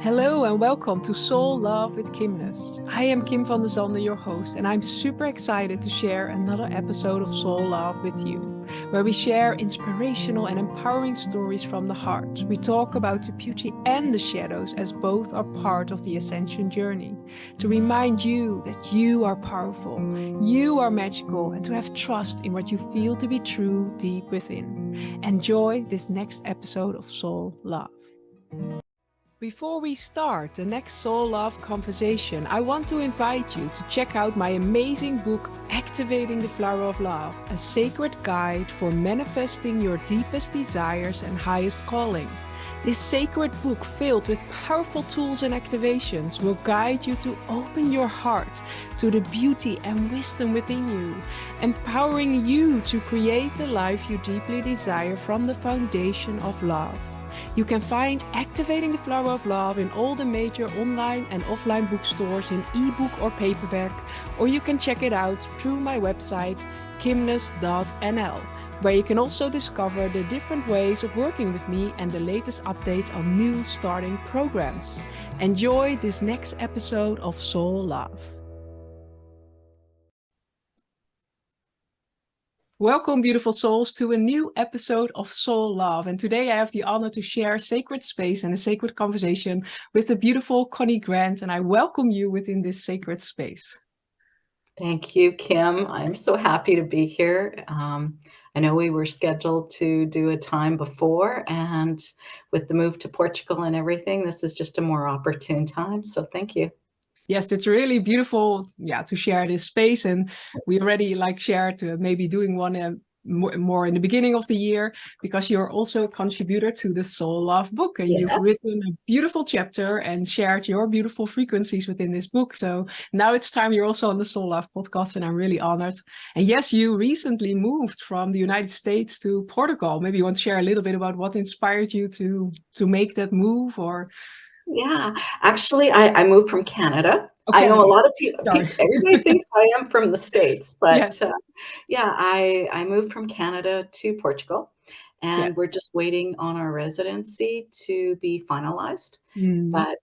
Hello and welcome to Soul Love with Kimness. I am Kim van der Zande, your host, and I'm super excited to share another episode of Soul Love with you, where we share inspirational and empowering stories from the heart. We talk about the beauty and the shadows as both are part of the ascension journey, to remind you that you are powerful, you are magical, and to have trust in what you feel to be true deep within. Enjoy this next episode of Soul Love. Before we start the next Soul Love conversation, I want to invite you to check out my amazing book, Activating the Flower of Love, a sacred guide for manifesting your deepest desires and highest calling. This sacred book, filled with powerful tools and activations, will guide you to open your heart to the beauty and wisdom within you, empowering you to create the life you deeply desire from the foundation of love. You can find Activating the Flower of Love in all the major online and offline bookstores in ebook or paperback, or you can check it out through my website, kimness.nl, where you can also discover the different ways of working with me and the latest updates on new starting programs. Enjoy this next episode of Soul Love. Welcome, beautiful souls, to a new episode of Soul Love. And today I have the honor to share a sacred space and a sacred conversation with the beautiful Connie Grant. And I welcome you within this sacred space. Thank you, Kim. I'm so happy to be here. I know we were scheduled to do a time before, and with the move to Portugal and everything, this is just a more opportune time. So thank you. Yes, it's really beautiful, to share this space. And we already shared maybe doing one more in the beginning of the year, because you're also a contributor to the Soul Love book, and you've written a beautiful chapter and shared your beautiful frequencies within this book. So now it's time. You're also on the Soul Love podcast, and I'm really honored. And yes, you recently moved from the United States to Portugal. Maybe you want to share a little bit about what inspired you to make that move, or... Yeah, actually, I moved from Canada. Okay. I know a lot of people, everybody thinks I am from the States, but yes. I moved from Canada to Portugal, and Yes. we're just waiting on our residency to be finalized. But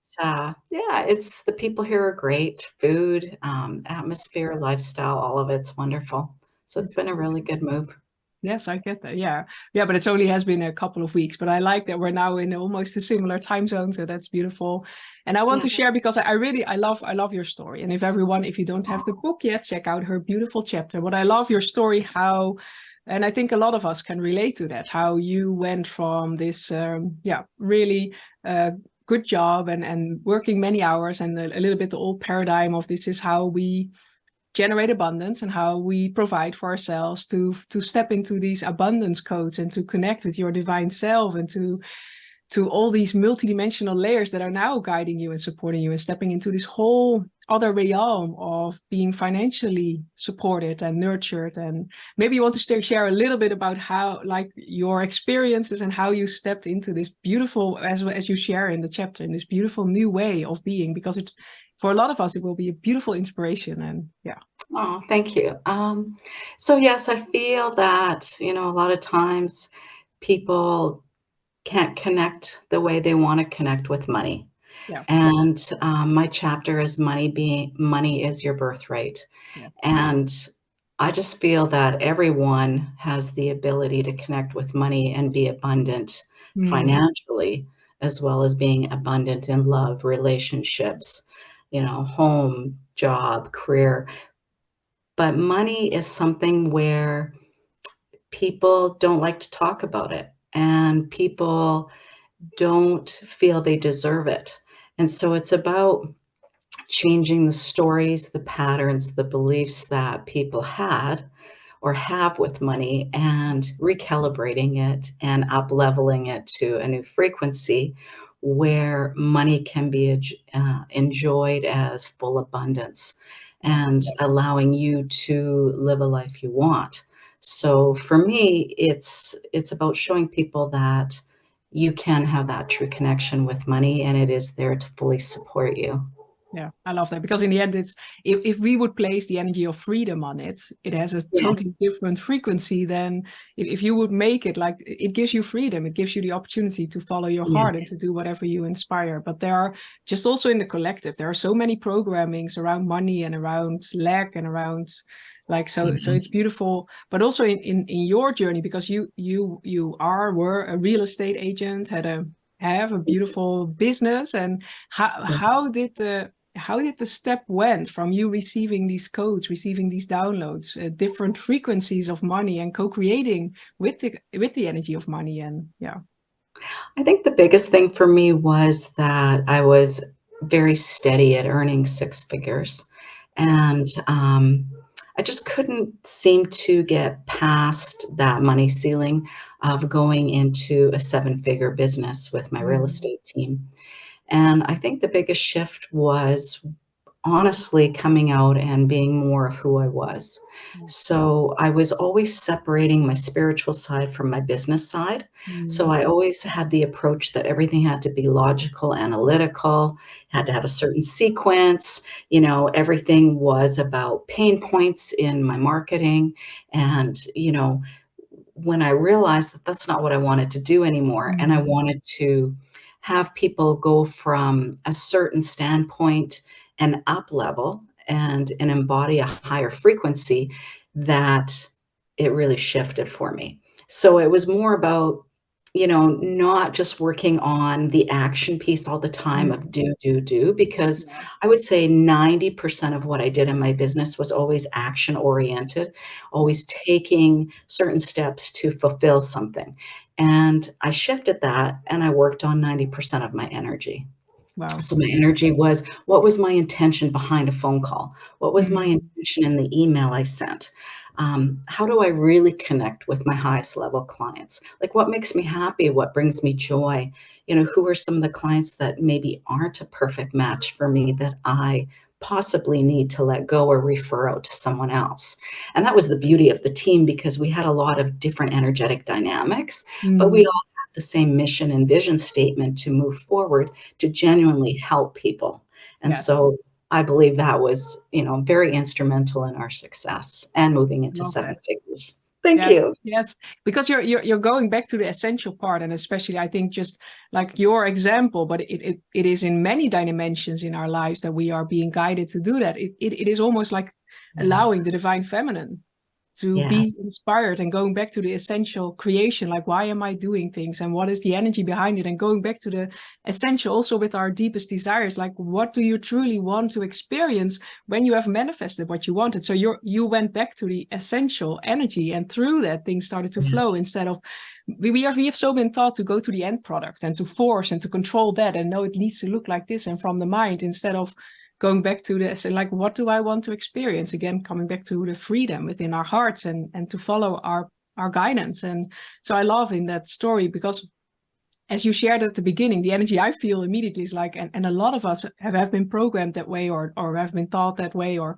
it's the people here are great. Food, atmosphere, lifestyle, all of it's wonderful. So it's been a really good move. Yes, I get that. Yeah, but it only has been a couple of weeks. But I like that we're now in almost a similar time zone, so that's beautiful. And I want to share, because I love your story. And if you don't have the book yet, check out her beautiful chapter. But I love your story, and I think a lot of us can relate to that, how you went from this, really good job and working many hours, and a little bit the old paradigm of this is how we generate abundance and how we provide for ourselves, to step into these abundance codes and to connect with your divine self, and to all these multidimensional layers that are now guiding you and supporting you, and stepping into this whole other realm of being financially supported and nurtured. And maybe you want to share a little bit about how, your experiences and how you stepped into this beautiful, as you share in the chapter, in this beautiful new way of being, because it's, for a lot of us, it will be a beautiful inspiration. And Oh, thank you. So yes, I feel that, a lot of times people can't connect the way they want to connect with money. And my chapter is money is your birthright. Yes. And I just feel that everyone has the ability to connect with money and be abundant financially, as well as being abundant in love, relationships, home, job, career. But money is something where people don't like to talk about it, and people don't feel they deserve it. And so it's about changing the stories, the patterns, the beliefs that people had or have with money, and recalibrating it and up-leveling it to a new frequency where money can be enjoyed as full abundance, and allowing you to live a life you want. So for me, it's about showing people that you can have that true connection with money, and it is there to fully support you. Yeah, I love that, because in the end, it's if we would place the energy of freedom on it, it has a totally Yes. different frequency than if you would make it like it gives you freedom, it gives you the opportunity to follow your heart and Yes. to do whatever you inspire. But there are just also in the collective, there are so many programmings around money and around lack and around like so Mhm. it's beautiful, but also in your journey, because were a real estate agent, have a beautiful business, and how did the step went from you receiving these codes, receiving these downloads, different frequencies of money, and co-creating with the energy of money? And yeah. I think the biggest thing for me was that I was very steady at earning 6 figures, and, I just couldn't seem to get past that money ceiling of going into a seven-figure business with my real Mm, estate team, and I think the biggest shift was honestly coming out and being more of who I was. yeah. So I was always separating my spiritual side from my business side. So Mm, I always had the approach that everything had to be logical, analytical, had to have a certain sequence. Everything was about pain points in my marketing. And, when I realized that that's not what I wanted to do anymore, and I mm, wanted to have people go from a certain standpoint and up level and embody a higher frequency, that it really shifted for me. So it was more about, not just working on the action piece all the time of mm, do, do, do, because yeah. I would say 90% of what I did in my business was always action oriented, Yeah. always taking certain steps to fulfill something. And I shifted that and I worked on 90% of my energy. Wow. So my energy was, what was my intention behind a phone call? What was my Mm, intention in the email I sent? How do I really connect with my highest level clients? Like, what makes me happy? What brings me joy? Who are some of the clients that maybe aren't a perfect match for me that I possibly need to let go or refer out to someone else? And that was the beauty of the team, because we had a lot of different energetic dynamics, but we mm, all had the same mission and vision statement to move forward, to genuinely help people. And yes. so I believe that was, very instrumental in our success and moving into Love seven that. figures. Thank you. Yes, yes, because you're going back to the essential part, and especially I think just like your example, but it is in many dimensions in our lives that we are being guided to do that. It is almost like allowing the divine feminine to be Yes. inspired and going back to the essential creation, like why am I doing things and what is the energy behind it, and going back to the essential also with our deepest desires, like what do you truly want to experience when you have manifested what you wanted. So you went back to the essential energy, and through that things started to flow, Yes. instead of we have so been taught to go to the end product and to force and to control that and know it needs to look like this and from the mind, instead of going back to this, like what do I want to experience, again coming back to the freedom within our hearts and to follow our guidance. And so I love in that story, because as you shared at the beginning, the energy I feel immediately is like, and a lot of us have been programmed that way, or have been taught that way, or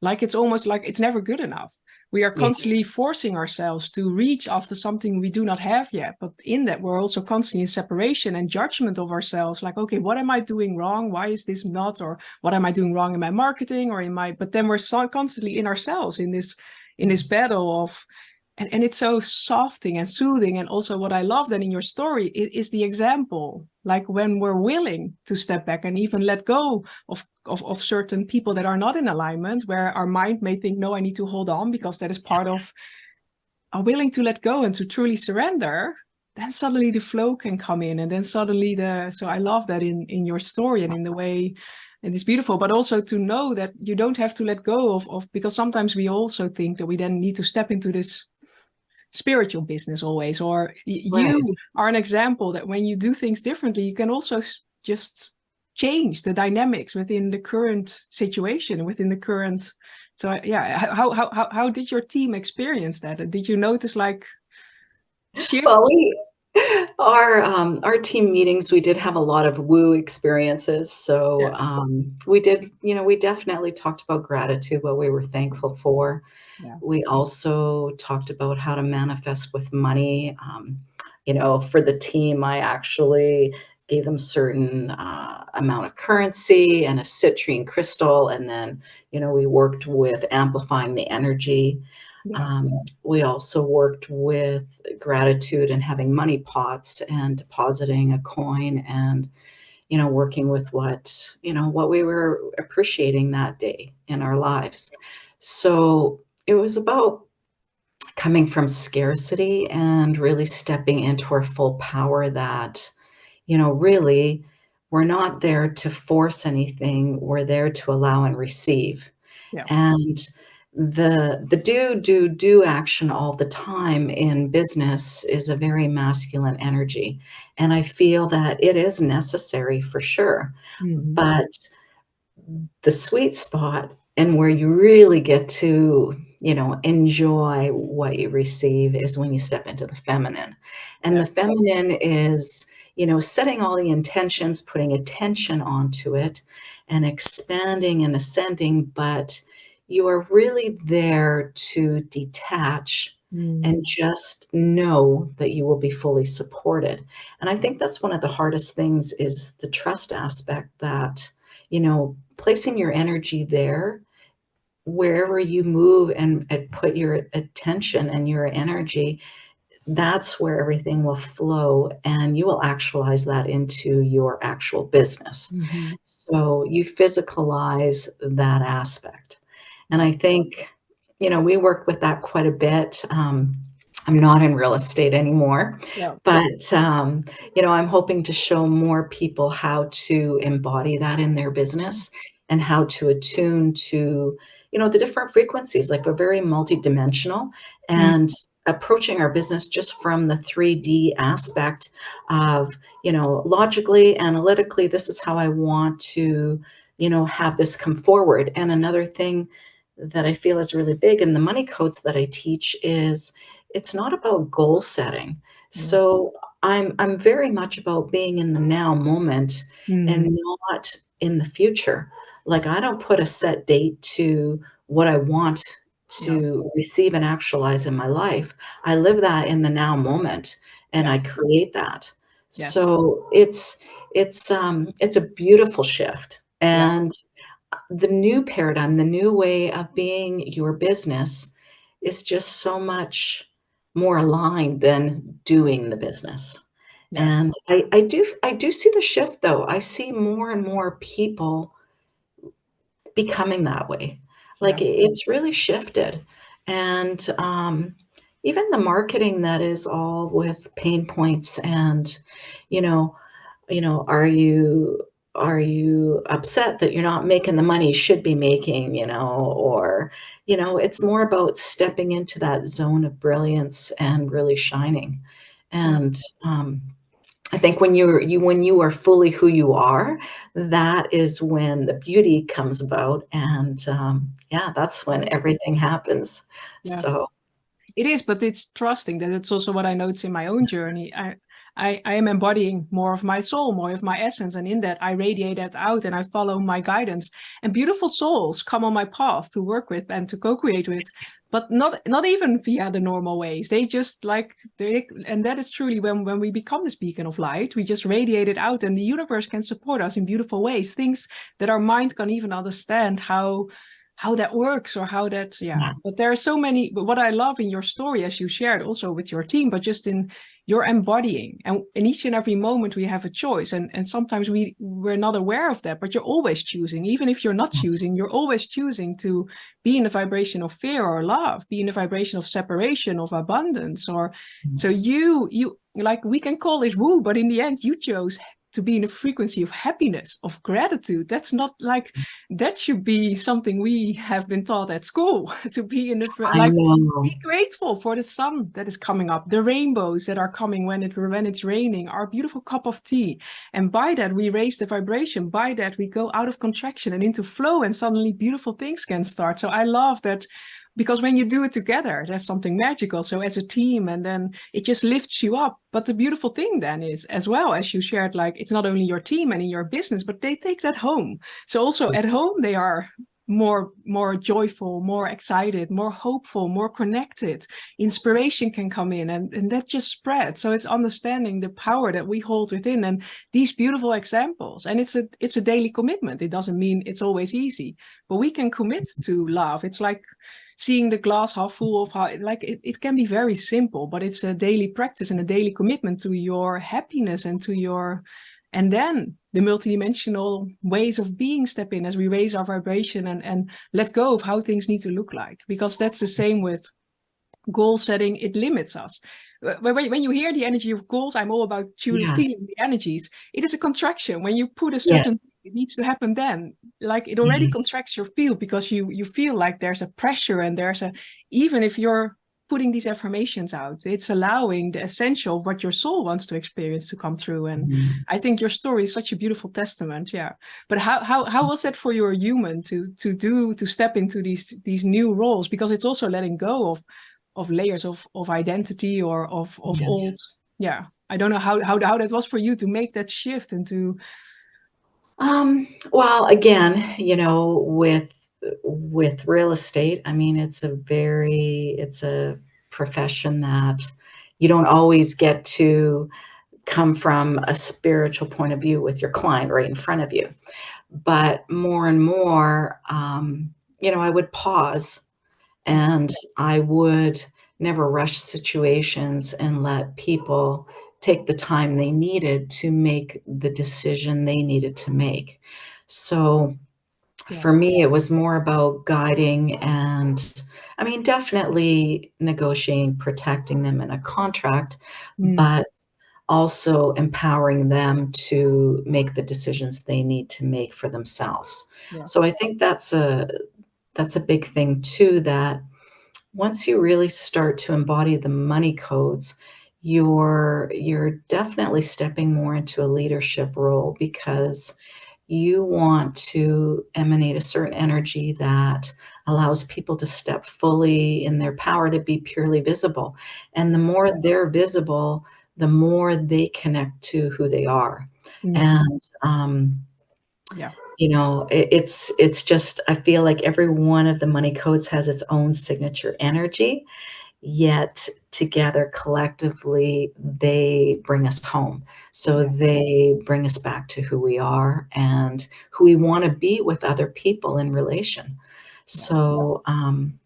like it's almost like it's never good enough. We are Yeah. constantly forcing ourselves to reach after something we do not have yet. But in that, we're also constantly in separation and judgment of ourselves. Like, okay, what am I doing wrong? Why is this not? Or what am I doing wrong in my marketing or in my? But then we're so constantly in ourselves in this Yes. battle of, and it's so softening and soothing. And also what I love then in your story is the example, like when we're willing to step back and even let go of certain people that are not in alignment, where our mind may think, no, I need to hold on because that is part of, are willing to let go and to truly surrender, then suddenly the flow can come in. And then suddenly so I love that in your story and in the way it is beautiful, but also to know that you don't have to let go of, because sometimes we also think that we then need to step into this spiritual business always, or you Right. are an example that when you do things differently, you can also just change the dynamics within the current situation, within the current. So yeah, how did your team experience that? Did you notice like Well, shifts? our team meetings, we did have a lot of woo experiences. So, Yes. we did, we definitely talked about gratitude, what we were thankful for. Yeah. We also talked about how to manifest with money. For the team, I actually gave them certain amount of currency and a citrine crystal. And then, we worked with amplifying the energy. Yeah. We also worked with gratitude and having money pots and depositing a coin and, working with what we were appreciating that day in our lives. So it was about coming from scarcity and really stepping into our full power that, really, we're not there to force anything. We're there to allow and receive. Yeah. And the do action all the time in business is a very masculine energy. And I feel that it is necessary for sure. Hmm. But the sweet spot and where you really get to, enjoy what you receive is when you step into the feminine. And Yeah. the feminine is, setting all the intentions, putting attention onto it and expanding and ascending, but you are really there to detach and Mm. just know that you will be fully supported. And I think that's one of the hardest things is the trust aspect that, placing your energy there, wherever you move and put your attention and your energy, that's where everything will flow and you will actualize that into your actual business. Hmm. So you physicalize that aspect. And I think, we work with that quite a bit. I'm not in real estate anymore, Yeah. but, I'm hoping to show more people how to embody that in their business and how to attune to, the different frequencies, like we're very multidimensional Mm. and approaching our business just from the 3D aspect of, logically, analytically, this is how I want to, have this come forward. And another thing that I feel is really big in the money codes that I teach is it's not about goal setting. Yes. So I'm very much about being in the now moment and Mm. not in the future. Like I don't put a set date to what I want Yes. to receive and actualize in my life. I live that in the now moment and Yeah. I create that. Yes. So it's a beautiful shift. Yeah. And the new paradigm, the new way of being your business is just so much more aligned than doing the business. Yes. And I do see the shift though. I see more and more people becoming that way. Like Yeah. it's really shifted. And even the marketing that is all with pain points and, you know, are you upset that you're not making the money you should be making, or, it's more about stepping into that zone of brilliance and really shining. Yeah. And, I think when you are fully who you are, that is when the beauty comes about, and, yeah, that's when everything happens. Yes. So It is, but it's trusting that it's also what I notice in my own journey. I am embodying more of my soul, more of my essence. And in that, I radiate that out and I follow my guidance. And beautiful souls come on my path to work with and to co-create with, but not even via the normal ways. They just and that is truly when we become this beacon of light, we just radiate it out and the universe can support us in beautiful ways, things that our mind can't even understand how that works or how that, yeah. yeah, But there are so many, but what I love in your story, as you shared also with your team, but just in your embodying, and in each and every moment we have a choice, and sometimes we're not aware of that, but you're always choosing. Even if you're not yes, choosing, you're always choosing to be in the vibration of fear or love, be in the vibration of separation, of abundance, or so yes. you like, we can call it woo, but in the end you chose to be in a frequency of happiness, of gratitude. That's not like, that should be something we have been taught at school to be in the I like, be know. grateful for the sun that is coming up, the rainbows that are coming when it's raining, our beautiful cup of tea. And by that we raise the vibration, by that we go out of contraction and into flow, and suddenly beautiful things can start. So I love that, because when you do it together, there's something magical. So as a team, and then it just lifts you up. But the beautiful thing then is, as well as you shared, like, it's not only your team and in your business, but they take that home. So also at home, they are more joyful, more excited, more hopeful, more connected. Inspiration can come in, and that just spreads. So it's understanding the power that we hold within, and these beautiful examples. And it's a daily commitment. It doesn't mean it's always easy, but we can commit to love. It's like seeing the glass half full of how, like, it can be very simple, but it's a daily practice and a daily commitment to your happiness and to your, and then the multidimensional ways of being step in as we raise our vibration and let go of how things need to look like. Because that's the same with goal setting. It limits us. When you hear the energy of goals, I'm all about Yeah. feeling the energies. It is a contraction. When you put a Yes. certain, it needs to happen then. Like, it already Yes. contracts your field, because you feel like there's a pressure, and there's a, even if you're putting these affirmations out, it's allowing the essential of what your soul wants to experience to come through. And Mhm. I think your story is such a beautiful testament. Yeah. But how was that for your human to step into these new roles? Because it's also letting go of layers of identity, or of old. Yes. Yeah, I don't know how that was for you to make that shift into. Well, again, with real estate, I mean, it's a profession that you don't always get to come from a spiritual point of view with your client right in front of you. But more and more, I would pause, Yeah, and I would never rush situations and let people take the time they needed to make the decision they needed to make. So yeah. for me, it was more about guiding and, I mean, definitely negotiating, protecting them in a contract, Mm, but also empowering them to make the decisions they need to make for themselves. yeah. So I think that's a big thing too, that once you really start to embody the money codes, you're definitely stepping more into a leadership role, because you want to emanate a certain energy that allows people to step fully in their power, to be purely visible. And the more they're visible, the more they connect to who they are. Mm, And yeah, it's just, I feel like every one of the money codes has its own signature energy, yet together collectively they bring us home. So yeah, they bring us back to who we are and who we want to be with other people in relation. yeah, So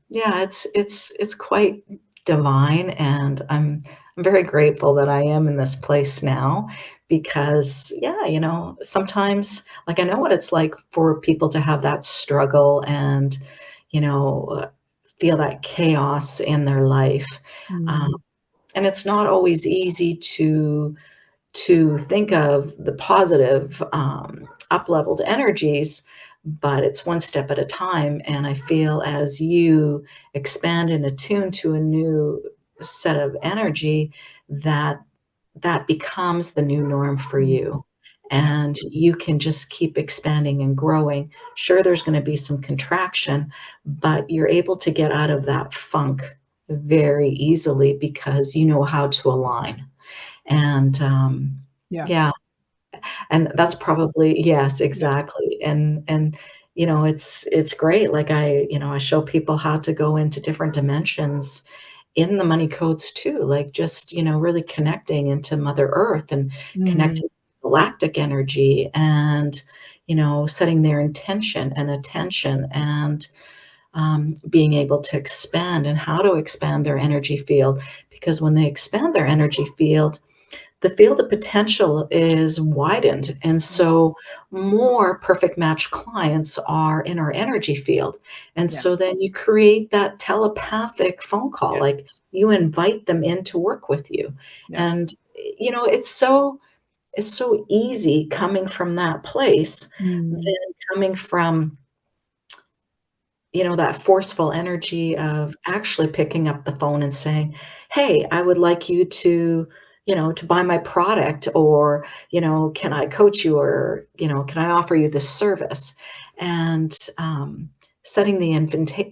yeah, it's quite divine, and I'm very grateful that I am in this place now, because yeah, sometimes, like, I know what it's like for people to have that struggle and you know feel that chaos in their life. Um, mm, and it's not always easy to think of the positive, up-leveled energies, but it's one step at a time. And I feel as you expand and attune to a new set of energy, that that becomes the new norm for mm, you. yeah, And you can just keep expanding and growing. Sure, there's going to be some contraction, but you're able to get out of that funk very easily because you know how to align. And, yeah, yeah, and that's probably, yes, yeah, exactly, and, it's great, like, I show people how to go into different dimensions in the money codes too, like, just, really connecting into Mother Earth and mm, connecting to galactic energy and, setting their intention and attention and, being able to expand and how to expand their energy field, because when they expand their energy field, the field of potential is widened. And yeah, so more perfect match clients are in our energy field. And yeah, so then you create that telepathic phone call, yeah, like you invite them in to work with you. yeah, And it's so easy coming from that place mm, than coming from that forceful energy of actually picking up the phone and saying, "Hey, I would like you to buy my product," or, "Can I coach you?" or, "Can I offer you this service?" And, setting the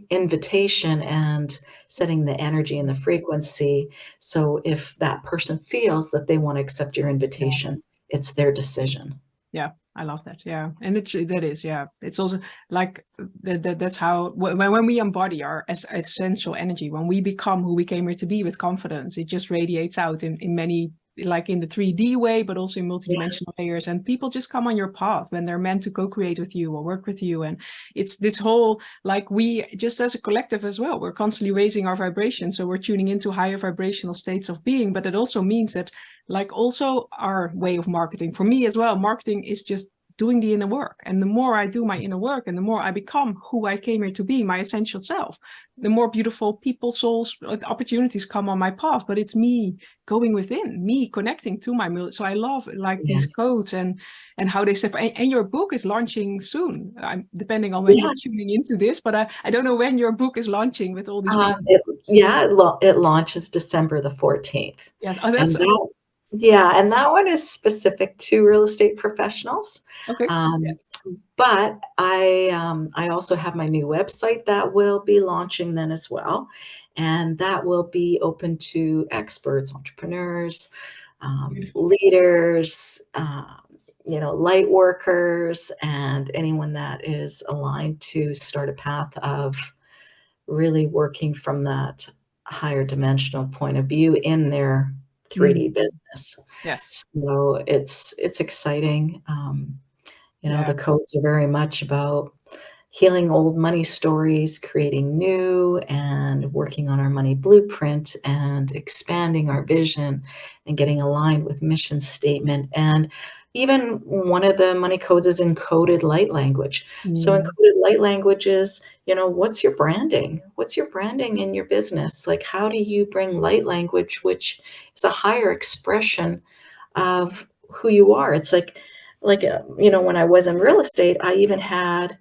invitation and setting the energy and the frequency. So if that person feels that they wanna accept your yeah. invitation, it's their decision. Yeah. I love that. Yeah. And that is, yeah. It's also like that's how, when we embody our essential energy, when we become who we came here to be with confidence, it just radiates out in many, like in the 3D way, but also in multidimensional layers. And people just come on your path when they're meant to co-create with you or work with you. And it's this whole, like, we just as a collective as well, we're constantly raising our vibration. So we're tuning into higher vibrational states of being. But it also means that, like, also our way of marketing, for me as well, marketing is just doing the inner work. And the more I do my inner work and the more I become who I came here to be, my essential self, the more beautiful people, souls, opportunities come on my path. But it's me going within, me connecting to my so I love, like, these Yes. quotes and how they step. And your book is launching soon, depending on when Yeah. you're tuning into this, but I don't know when your book is launching with all these It yeah, it launches December the 14th, yes. Oh, that's and that one is specific to real estate professionals. okay. Um, Yes. but I also have my new website that will be launching then as well, and that will be open to experts, entrepreneurs, leaders, light workers, and anyone that is aligned to start a path of really working from that higher dimensional point of view in their 3D Mm, business. yes. So it's exciting. Yeah. The codes are very much about healing old money stories, creating new, and working on our money blueprint and expanding our vision and getting aligned with mission statement. And even one of the money codes is encoded light language. So Mm, encoded light language is, what's your branding? What's your branding in your business? Like, how do you bring light language, which is a higher expression of who you are? It's when I was in real estate, I even had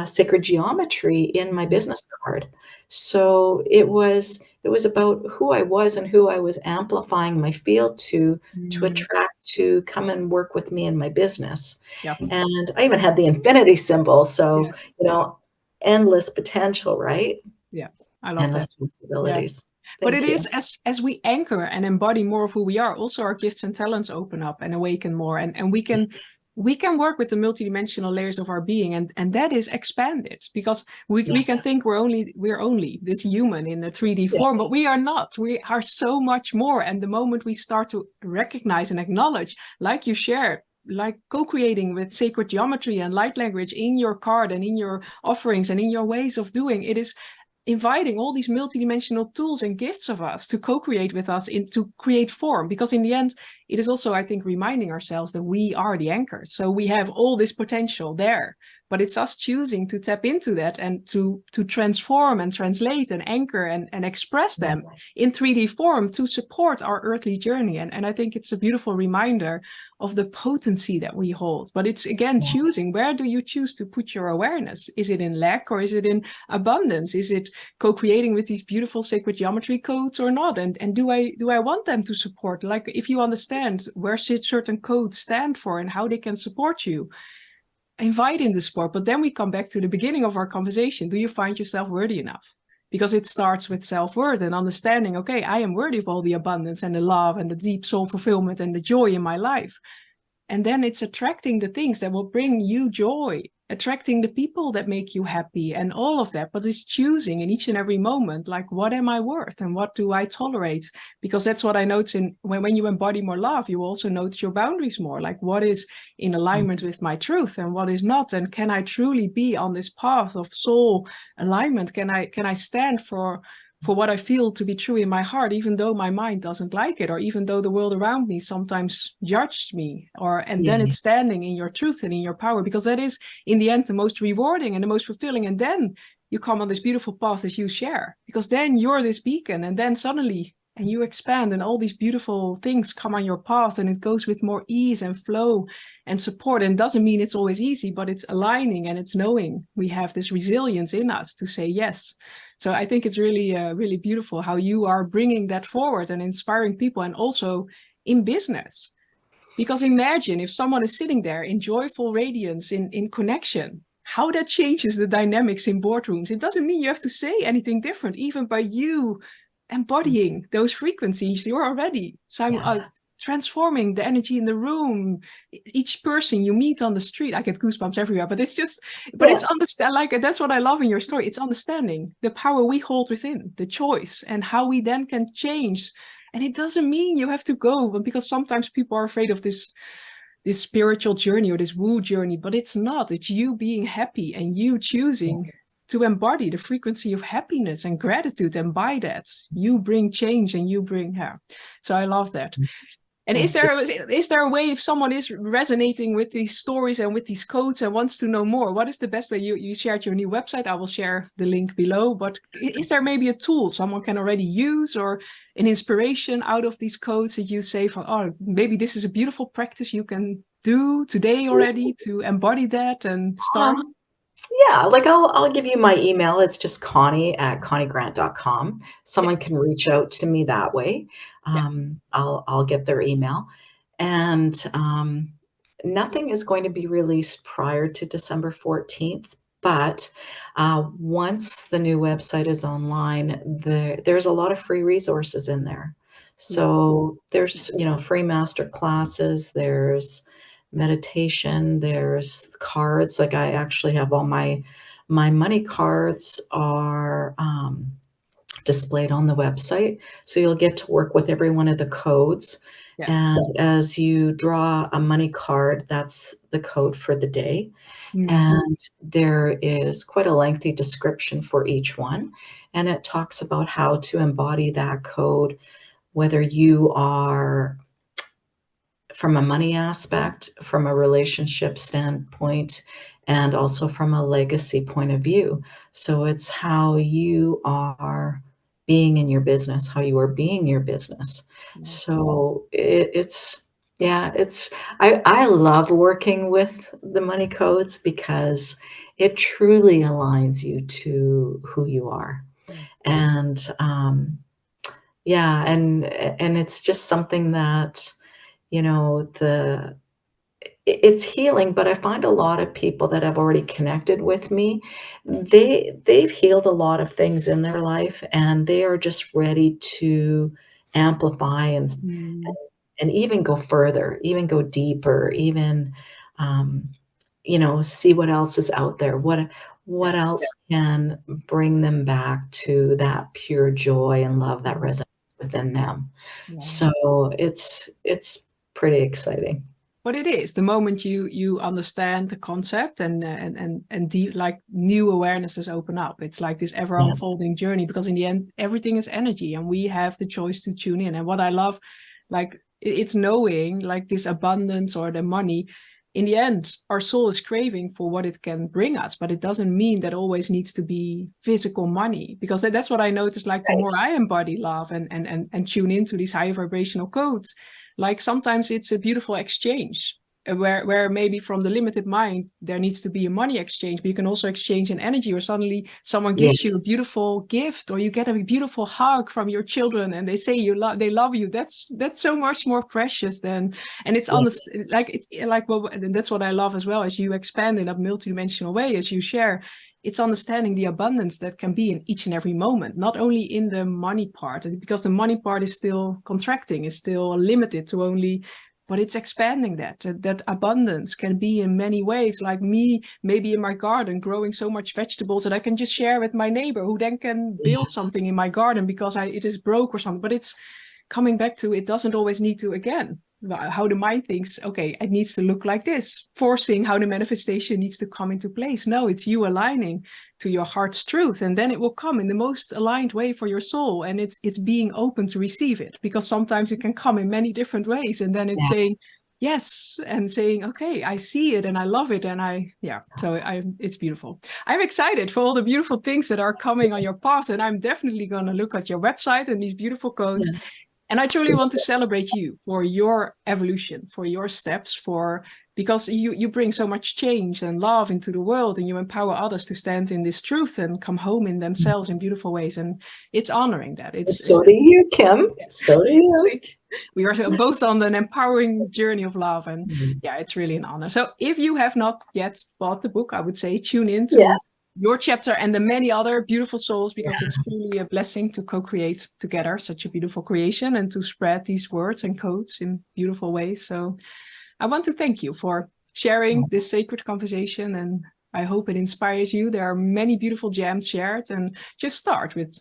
sacred geometry in my mm, business card. So it was about who I was and who I was amplifying my field to mm, attract to come and work with me in my business. yeah. And I even had the infinity symbol. So, Yes. endless potential, right? Yeah. I love that. Endless Yeah. possibilities. But it Thank is, you. as we anchor and embody more of who we are, also our gifts and talents open up and awaken more. And Yes. we can work with the multidimensional layers of our being, and that is expanded, because Yeah. we can think we're only this human in a 3D Yeah. form, but we are not. We are so much more. And the moment we start to recognize and acknowledge, like you shared, like co-creating with sacred geometry and light language in your card and in your offerings and in your ways of doing, it is inviting all these multidimensional tools and gifts of us to co-create with us, to create form. Because in the end, it is also, I think, reminding ourselves that we are the anchors. So we have all this potential there, but it's us choosing to tap into that and to transform and translate and anchor and express them in 3D form to support our earthly journey. And I think it's a beautiful reminder of the potency that we hold. But it's, again, Yeah. choosing, where do you choose to put your awareness? Is it in lack, or is it in abundance? Is it co-creating with these beautiful sacred geometry codes or not? And do I want them to support? Like, if you understand where certain codes stand for and how they can support you, invite in the support. But then we come back to the beginning of our conversation. Do you find yourself worthy enough? Because it starts with self-worth and understanding, okay, I am worthy of all the abundance and the love and the deep soul fulfillment and the joy in my life. And then it's attracting the things that will bring you joy, attracting the people that make you happy and all of that. But it's choosing in each and every moment, like, what am I worth and what do I tolerate? Because that's what I notice when you embody more love, you also notice your boundaries more, like what is in alignment with my truth and what is not. And can I truly be on this path of soul alignment? Can I stand for what I feel to be true in my heart, even though my mind doesn't like it, or even though the world around me sometimes judged me, and then Yeah. it's standing in your truth and in your power, because that is in the end the most rewarding and the most fulfilling. And then you come on this beautiful path as you share, because then you're this beacon, and then suddenly, and you expand, and all these beautiful things come on your path, and it goes with more ease and flow and support. And it doesn't mean it's always easy, but it's aligning, and it's knowing we have this resilience in us to say yes. So I think it's really, really beautiful how you are bringing that forward and inspiring people, and also in business. Because imagine if someone is sitting there in joyful radiance, in connection, how that changes the dynamics in boardrooms. It doesn't mean you have to say anything different, even by you embodying those frequencies. You're already Yes. transforming the energy in the room. Each person you meet on the street, I get goosebumps everywhere, but it's just, but Yeah. it's understand, like, that's what I love in your story. It's understanding the power we hold within, the choice, and how we then can change. And it doesn't mean you have to go, because sometimes people are afraid of this spiritual journey or this woo journey, but it's not. It's you being happy and you choosing to embody the frequency of happiness and gratitude, and by that you bring change and you bring her. So I love that. And is Thank you. there a way, if someone is resonating with these stories and with these quotes and wants to know more, what is the best way? You shared your new website. I will share the link below, but is there maybe a tool someone can already use, or an inspiration out of these quotes that you say from, oh, maybe this is a beautiful practice you can do today already to embody that and start? Yeah, like I'll give you my email. It's just Connie@conniegrant.com. Yeah. Someone can reach out to me that way. Yes. I'll get their email. And nothing is going to be released prior to December 14th. But once the new website is online, there's a lot of free resources in there. Yeah. So there's, free master classes, there's meditation, there's cards. Like I actually have all my money cards are displayed on the website. So you'll get to work with every one of the codes. Yes. And as you draw a money card, that's the code for the day. Mm. And there is quite a lengthy description for each one. And it talks about how to embody that code, whether you are from a money aspect, from a relationship standpoint, and also from a legacy point of view. So it's how you are being in your business, how you are being your business. Yeah. So it's, yeah, I love working with the money codes because it truly aligns you to who you are. Mm. And yeah, and it's just something that, the it's healing, but I find a lot of people that have already connected with me, they've healed a lot of things in their life, and they are just ready to amplify Mm. and even go further, even go deeper, even, um, see what else is out there. What Yeah. else can bring them back to that pure joy and love that Mm. resonates within them. Yeah. So it's pretty exciting. But it is the moment you understand the concept, and like new awarenesses open up. It's like this ever Yes. unfolding journey, because in the end everything is energy and we have the choice to tune in. And what I love, like, it's knowing, like, this abundance or the money, in the end our soul is craving for what it can bring us, but it doesn't mean that always needs to be physical money, because that's what I noticed. Like, the more Right. I embody love and tune into these high vibrational codes, like, sometimes it's a beautiful exchange, where maybe from the limited mind there needs to be a money exchange, but you can also exchange an energy, or suddenly someone gives you a Yes. beautiful gift, or you get a beautiful hug from your children and they say they love you. That's so much more precious than, and it's Yes. honest, like, it's like, well, and that's what I love as well, as you expand in a multidimensional way, as you share. It's understanding the abundance that can be in each and every moment, not only in the money part, because the money part is still contracting, is still limited to only, but it's expanding that abundance can be in many ways. Like me, maybe in my garden, growing so much vegetables that I can just share with my neighbor, who then can build Yes. something in my garden because it is broke or something. But it's coming back to, it doesn't always need to, again, how the mind thinks, okay, it needs to look like this, forcing how the manifestation needs to come into place. No, it's you aligning to your heart's truth, and then it will come in the most aligned way for your soul. And it's being open to receive it, because sometimes it can come in many different ways, and then it's saying Yes. yes, and saying, okay, I see it and I love it, and it's beautiful. I'm excited for all the beautiful things that are coming on your path, and I'm definitely going to look at your website and these beautiful codes. Yeah. And I truly want to celebrate you for your evolution, for your steps, because you bring so much change and love into the world, and you empower others to stand in this truth and come home in themselves in beautiful ways. And it's honoring that. It's So do you, Kim. So do you. we are both on an empowering journey of love, and Mhm. yeah, it's really an honor. So if you have not yet bought the book, I would say tune into Yes. your chapter and the many other beautiful souls, because it's truly a blessing to co-create together such a beautiful creation and to spread these words and codes in beautiful ways. So I want to thank you for sharing this sacred conversation, and I hope it inspires you. There are many beautiful gems shared, and just start with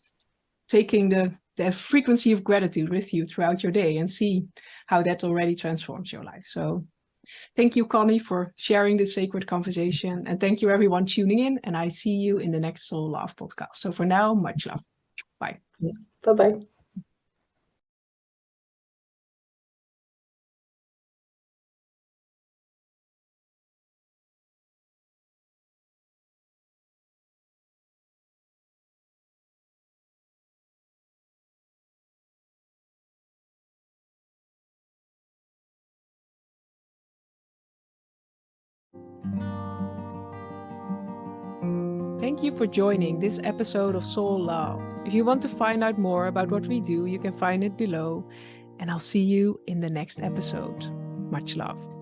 taking the frequency of gratitude with you throughout your day and see how that already transforms your life. So thank you, Connie, for sharing this sacred conversation. And thank you, everyone, tuning in. And I see you in the next Soul Love podcast. So for now, much love. Bye. Bye-bye. Thank you for joining this episode of Soul Love. If you want to find out more about what we do, you can find it below. And I'll see you in the next episode. Much love.